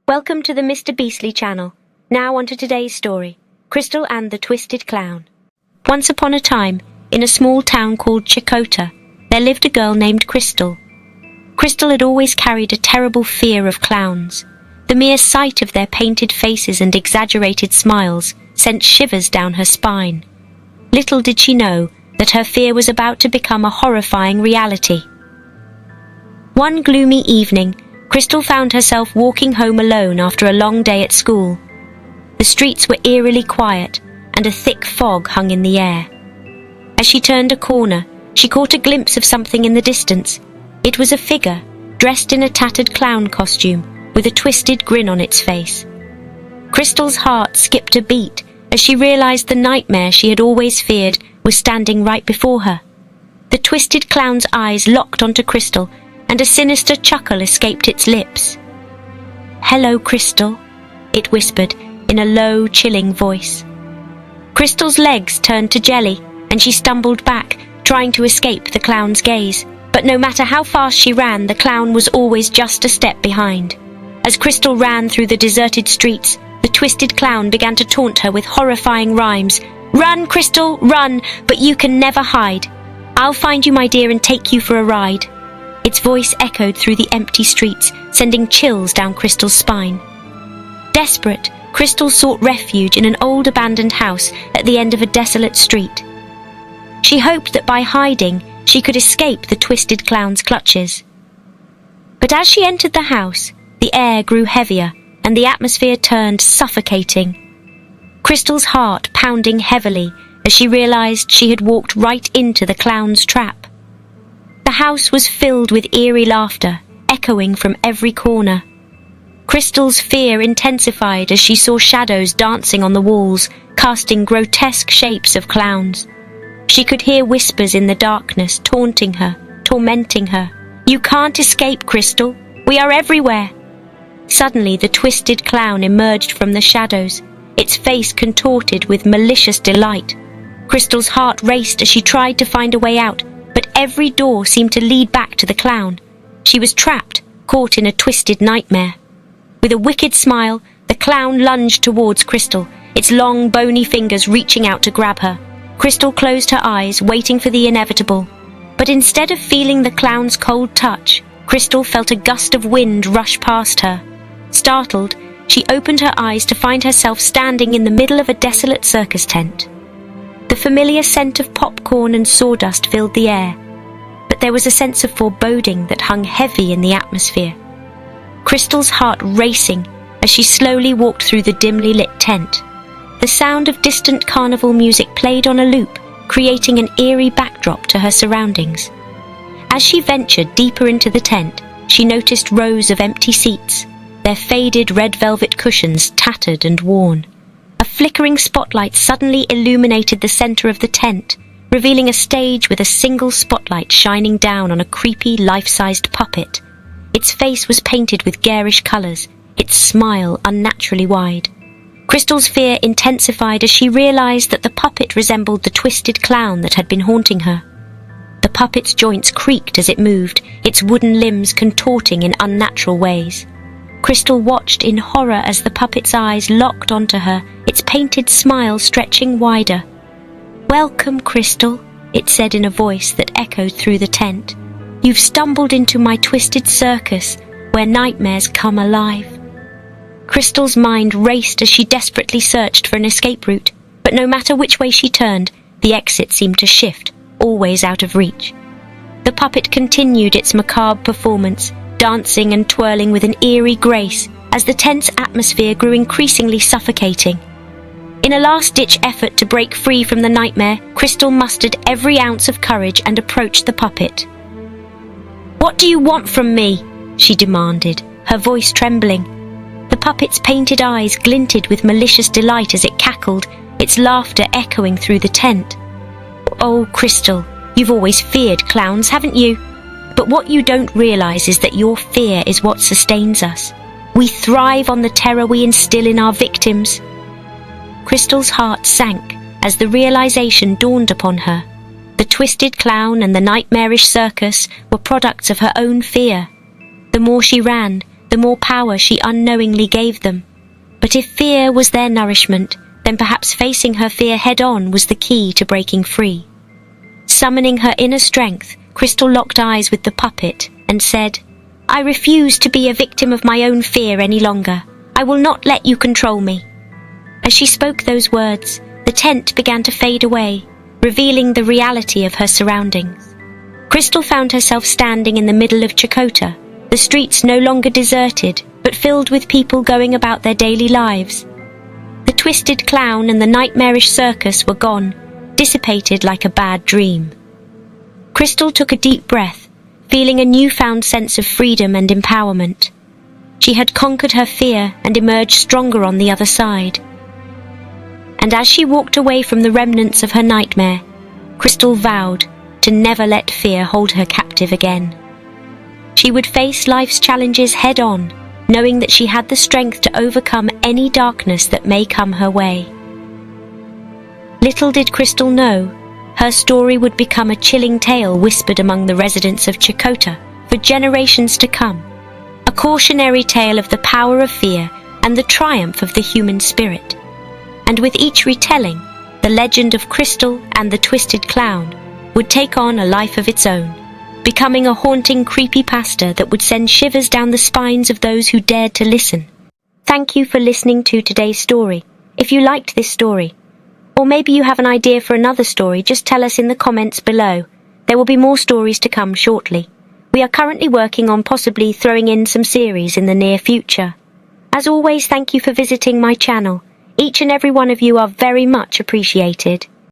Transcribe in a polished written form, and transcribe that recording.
Welcome to the Mr. Beastly channel. Now on to today's story, Crystal and the Twisted Clown. Once upon a time, in a small town called Checotah, there lived a girl named Crystal. Crystal had always carried a terrible fear of clowns. The mere sight of their painted faces and exaggerated smiles sent shivers down her spine. Little did she know that her fear was about to become a horrifying reality. One gloomy evening, Crystal found herself walking home alone after a long day at school. The streets were eerily quiet, and a thick fog hung in the air. As she turned a corner, she caught a glimpse of something in the distance. It was a figure, dressed in a tattered clown costume, with a twisted grin on its face. Crystal's heart skipped a beat as she realized the nightmare she had always feared was standing right before her. The twisted clown's eyes locked onto Crystal, and a sinister chuckle escaped its lips. "Hello, Crystal," it whispered in a low, chilling voice. Crystal's legs turned to jelly, and she stumbled back, trying to escape the clown's gaze. But no matter how fast she ran, the clown was always just a step behind. As Crystal ran through the deserted streets, the twisted clown began to taunt her with horrifying rhymes. "Run, Crystal, run, but you can never hide. I'll find you, my dear, and take you for a ride." Its voice echoed through the empty streets, sending chills down Crystal's spine. Desperate, Crystal sought refuge in an old abandoned house at the end of a desolate street. She hoped that by hiding, she could escape the twisted clown's clutches. But as she entered the house, the air grew heavier, and the atmosphere turned suffocating. Crystal's heart pounding heavily as she realized she had walked right into the clown's trap. The house was filled with eerie laughter, echoing from every corner. Crystal's fear intensified as she saw shadows dancing on the walls, casting grotesque shapes of clowns. She could hear whispers in the darkness, taunting her, tormenting her. "You can't escape, Crystal. We are everywhere." Suddenly, the twisted clown emerged from the shadows, its face contorted with malicious delight. Crystal's heart raced as she tried to find a way out, but every door seemed to lead back to the clown. She was trapped, caught in a twisted nightmare. With a wicked smile, the clown lunged towards Crystal, its long, bony fingers reaching out to grab her. Crystal closed her eyes, waiting for the inevitable. But instead of feeling the clown's cold touch, Crystal felt a gust of wind rush past her. Startled, she opened her eyes to find herself standing in the middle of a desolate circus tent. The familiar scent of popcorn and sawdust filled the air, but there was a sense of foreboding that hung heavy in the atmosphere. Crystal's heart racing as she slowly walked through the dimly lit tent. The sound of distant carnival music played on a loop, creating an eerie backdrop to her surroundings. As she ventured deeper into the tent, she noticed rows of empty seats, their faded red velvet cushions tattered and worn. A flickering spotlight suddenly illuminated the center of the tent, revealing a stage with a single spotlight shining down on a creepy, life-sized puppet. Its face was painted with garish colors, its smile unnaturally wide. Crystal's fear intensified as she realized that the puppet resembled the twisted clown that had been haunting her. The puppet's joints creaked as it moved, its wooden limbs contorting in unnatural ways. Crystal watched in horror as the puppet's eyes locked onto her, its painted smile stretching wider. "Welcome, Crystal," it said in a voice that echoed through the tent. "You've stumbled into my twisted circus, where nightmares come alive." Crystal's mind raced as she desperately searched for an escape route, but no matter which way she turned, the exit seemed to shift, always out of reach. The puppet continued its macabre performance, dancing and twirling with an eerie grace as the tense atmosphere grew increasingly suffocating. In a last-ditch effort to break free from the nightmare, Crystal mustered every ounce of courage and approached the puppet. "What do you want from me?" she demanded, her voice trembling. The puppet's painted eyes glinted with malicious delight as it cackled, its laughter echoing through the tent. "Oh, Crystal, you've always feared clowns, haven't you? But what you don't realize is that your fear is what sustains us. We thrive on the terror we instill in our victims." Crystal's heart sank as the realization dawned upon her. The twisted clown and the nightmarish circus were products of her own fear. The more she ran, the more power she unknowingly gave them. But if fear was their nourishment, then perhaps facing her fear head-on was the key to breaking free. Summoning her inner strength, Crystal locked eyes with the puppet and said, "I refuse to be a victim of my own fear any longer. I will not let you control me." As she spoke those words, the tent began to fade away, revealing the reality of her surroundings. Crystal found herself standing in the middle of Checotah, the streets no longer deserted, but filled with people going about their daily lives. The twisted clown and the nightmarish circus were gone, dissipated like a bad dream. Crystal took a deep breath, feeling a newfound sense of freedom and empowerment. She had conquered her fear and emerged stronger on the other side. And as she walked away from the remnants of her nightmare, Crystal vowed to never let fear hold her captive again. She would face life's challenges head-on, knowing that she had the strength to overcome any darkness that may come her way. Little did Crystal know, her story would become a chilling tale whispered among the residents of Checotah for generations to come, a cautionary tale of the power of fear and the triumph of the human spirit. And with each retelling, the legend of Crystal and the Twisted Clown would take on a life of its own, becoming a haunting creepypasta that would send shivers down the spines of those who dared to listen. Thank you for listening to today's story. If you liked this story, or maybe you have an idea for another story, just tell us in the comments below. There will be more stories to come shortly. We are currently working on possibly throwing in some series in the near future. As always, thank you for visiting my channel. Each and every one of you are very much appreciated.